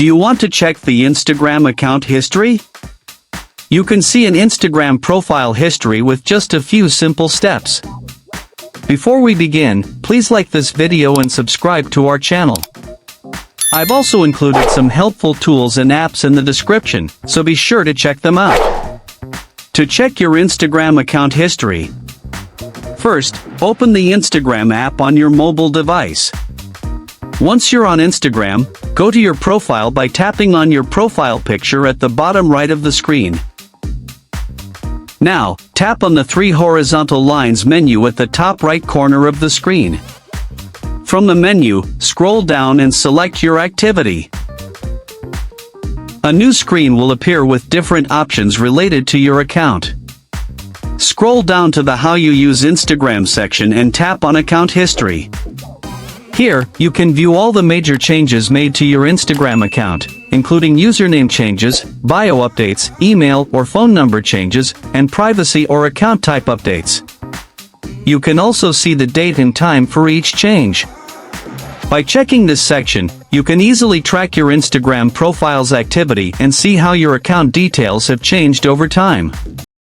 Do you want to check the Instagram account history? You can see an Instagram profile history with just a few simple steps. Before we begin, please like this video and subscribe to our channel. I've also included some helpful tools and apps in the description, so be sure to check them out. To check your Instagram account history, first, open the Instagram app on your mobile device. Once you're on Instagram, go to your profile by tapping on your profile picture at the bottom right of the screen. Now, tap on the three horizontal lines menu at the top right corner of the screen. From the menu, scroll down and select your activity. A new screen will appear with different options related to your account. Scroll down to the How You Use Instagram section and tap on Account History. Here, you can view all the major changes made to your Instagram account, including username changes, bio updates, email or phone number changes, and privacy or account type updates. You can also see the date and time for each change. By checking this section, you can easily track your Instagram profile's activity and see how your account details have changed over time.